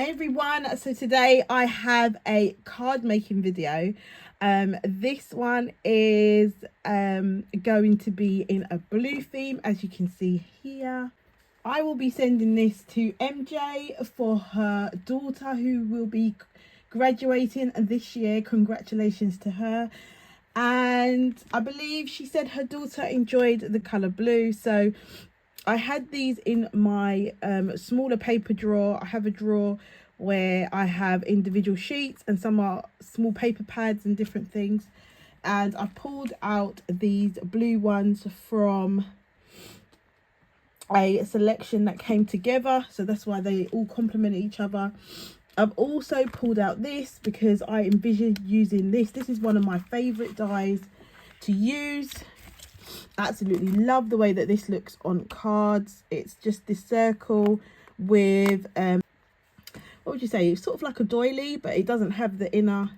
Hey everyone, so today I have a card making video. This one is going to be in a blue theme, as you can see here. I will be sending this to MJ for her daughter who will be graduating this year. Congratulations to her. And I believe she said her daughter enjoyed the colour blue, so I had these in my smaller paper drawer. I have a drawer where I have individual sheets and some are small paper pads and different things. And I pulled out these blue ones from a selection that came together. So that's why they all complement each other. I've also pulled out this because I envisioned using this. This is one of my favourite dies to use. Absolutely love the way that this looks on cards. It's just this circle with what would you say, it's sort of like a doily, but it doesn't have the inner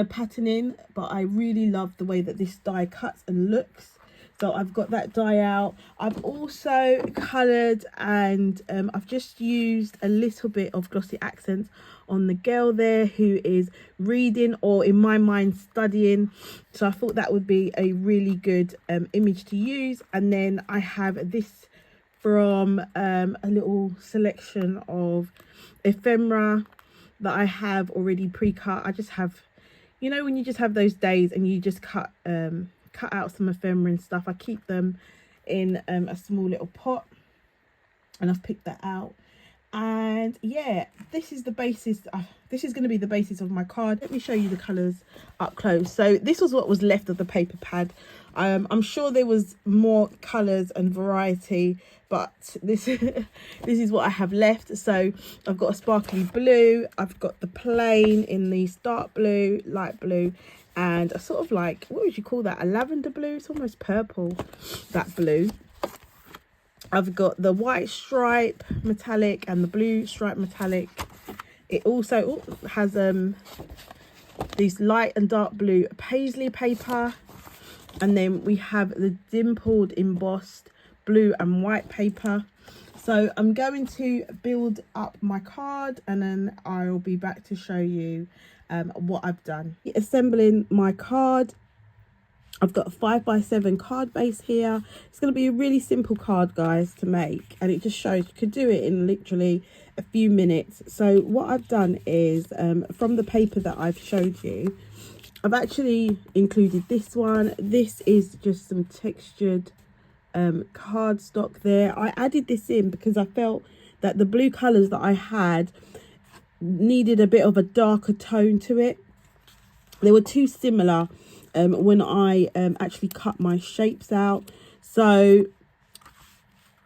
patterning. But I really love the way that this die cuts and looks. So I've got that die out. I've also coloured and I've just used a little bit of glossy accents on the girl there who is reading, or in my mind studying. So I thought that would be a really good image to use. And then I have this from a little selection of ephemera that I have already pre-cut. I just have, you know, when you just have those days and you just cut out some ephemera and stuff. I keep them in a small little pot, and I've picked that out. And yeah, this is the basis. This is going to be the basis of my card. Let me show you the colours up close. So this was what was left of the paper pad. I'm sure there was more colours and variety, but this this is what I have left. So I've got a sparkly blue, I've got the plain in the dark blue, light blue, and a sort of like, what would you call that, a lavender blue? It's almost purple, that blue. I've got the white stripe metallic and the blue stripe metallic. It also has these light and dark blue paisley paper, and then we have the dimpled embossed blue and white paper. So I'm going to build up my card and then I'll be back to show you what I've done. Assembling my card. I've got a 5x7 card base here. It's going to be a really simple card, guys, to make. And it just shows you could do it in literally a few minutes. So what I've done is, from the paper that I've showed you, I've actually included this one. This is just some textured cardstock there. I added this in because I felt that the blue colours that I had needed a bit of a darker tone to it. They were too similar when I actually cut my shapes out. So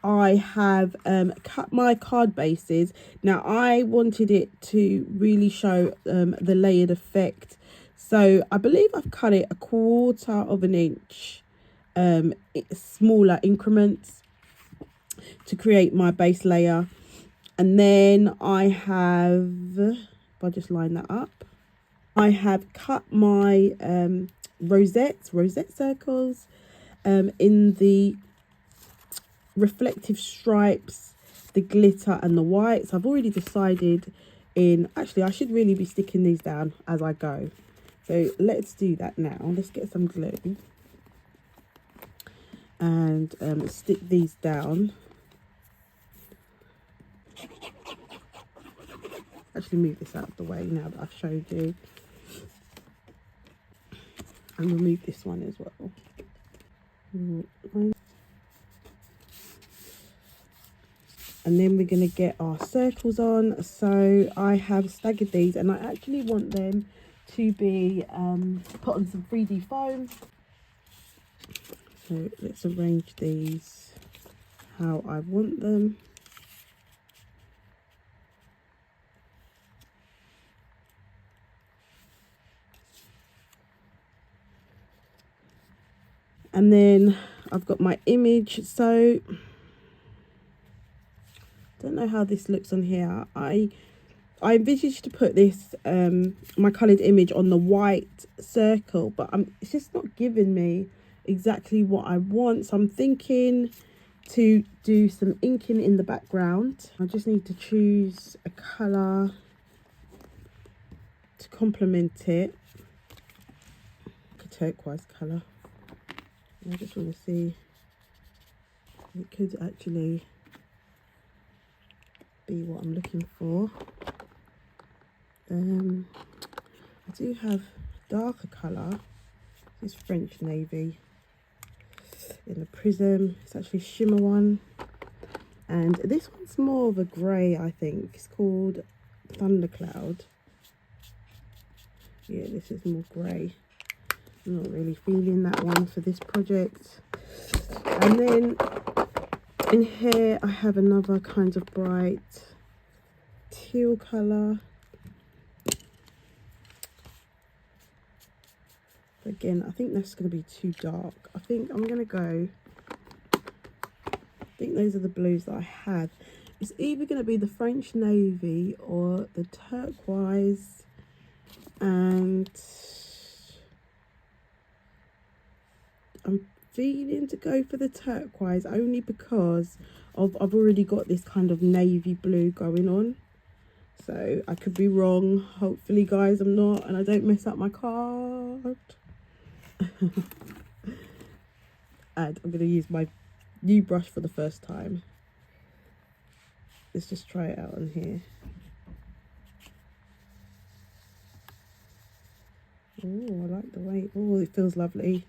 I have cut my card bases. Now I wanted it to really show the layered effect. So I believe I've cut it 1/4 of an inch, smaller increments to create my base layer. And then I have, if I just line that up, I have cut my rosette circles in the reflective stripes, the glitter and the whites. I've already decided actually I should really be sticking these down as I go. So let's do that now. Let's get some glue and stick these down. Actually move this out of the way now that I've showed you. And remove this one as well. And then we're going to get our circles on. So I have staggered these and I actually want them to be put on some 3D foam. So let's arrange these how I want them. And then I've got my image. So I don't know how this looks on here. I envisaged to put this my coloured image on the white circle, but it's just not giving me exactly what I want. So I'm thinking to do some inking in the background. I just need to choose a colour to complement it, like a turquoise colour. I just want to see, it could actually be what I'm looking for. I do have darker colour. This French navy in the Prism. It's actually shimmer one, and this one's more of a grey, I think. It's called Thundercloud. Yeah, this is more grey. I'm not really feeling that one for this project. And then in here I have another kind of bright teal colour. Again, I think that's going to be too dark. I think I'm going to go, I think those are the blues that I have. It's either going to be the French navy or the turquoise, and I'm feeling to go for the turquoise only because I've already got this kind of navy blue going on. So I could be wrong. Hopefully, guys, I'm not, and I don't mess up my card. And I'm going to use my new brush for the first time. Let's just try it out on here. Oh, I like the way, oh, it feels lovely.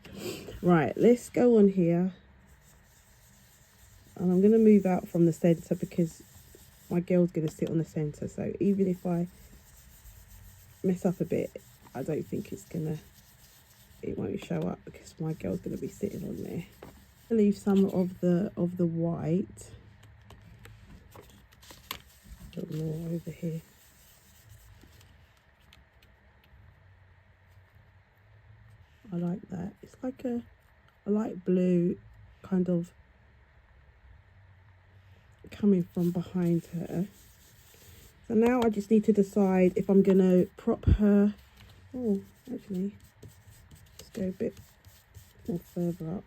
Right, let's go on here. And I'm going to move out from the centre because my girl's going to sit on the centre. So even if I mess up a bit, I don't think it's going to, it won't show up because my girl's going to be sitting on there. I'll leave some of the white. A little more over here. I like that. It's like a light blue kind of coming from behind her. So now I just need to decide if I'm going to prop her. Oh, actually, let's go a bit more further up.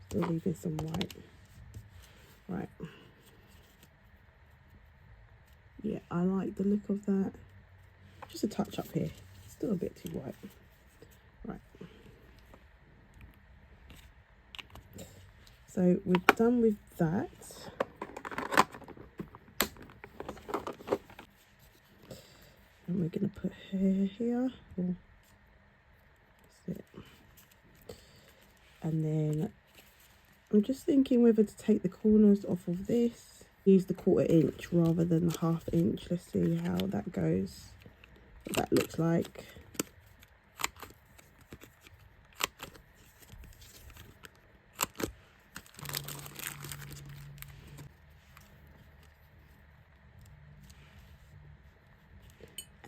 Still leaving some white. Right. Yeah, I like the look of that. Just a touch up here. Still a bit too white. Right. So we're done with that. And we're going to put her here. Oh, that's it. And then I'm just thinking whether to take the corners off of this. Use the 1/4 inch rather than the 1/2 inch. Let's see how that goes. What that looks like.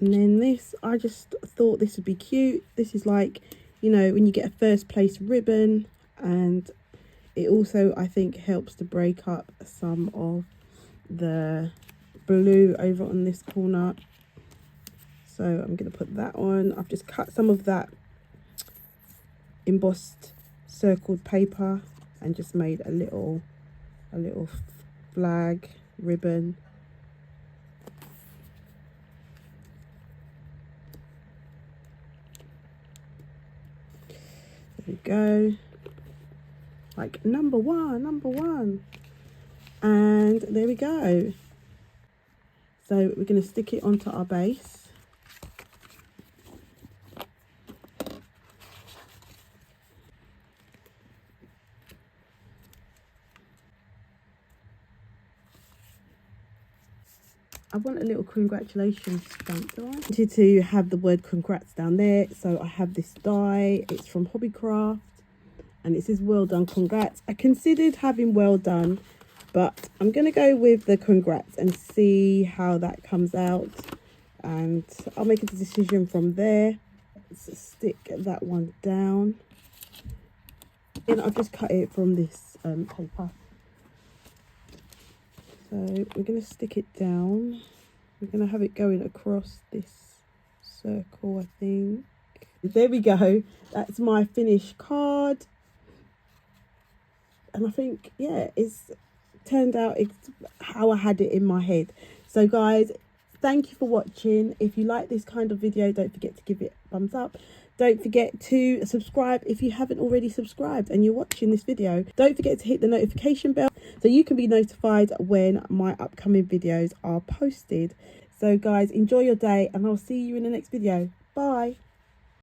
And then this, I just thought this would be cute. This is like, you know, when you get a first place ribbon, and it also, I think, helps to break up some of the blue over on this corner. So I'm going to put that on. I've just cut some of that embossed circled paper and just made a little flag ribbon. There we go. Like number one. And there we go. So we're going to stick it onto our base. I want a little congratulations stamp, do I? Wanted to have the word congrats down there, so I have this die. It's from Hobbycraft, and it says well done, congrats. I considered having well done, but I'm going to go with the congrats and see how that comes out, and I'll make a decision from there. Let's stick that one down. And I've just cut it from this paper. So we're going to stick it down. We're going to have it going across this circle, I think. There we go. That's my finished card. and I think, yeah, it's turned out it's how I had it in my head. So guys, thank you for watching. If you like this kind of video, don't forget to give it a thumbs up. Don't forget to subscribe if you haven't already subscribed and you're watching this video. Don't forget to hit the notification bell so you can be notified when my upcoming videos are posted. So guys, enjoy your day and I'll see you in the next video. Bye.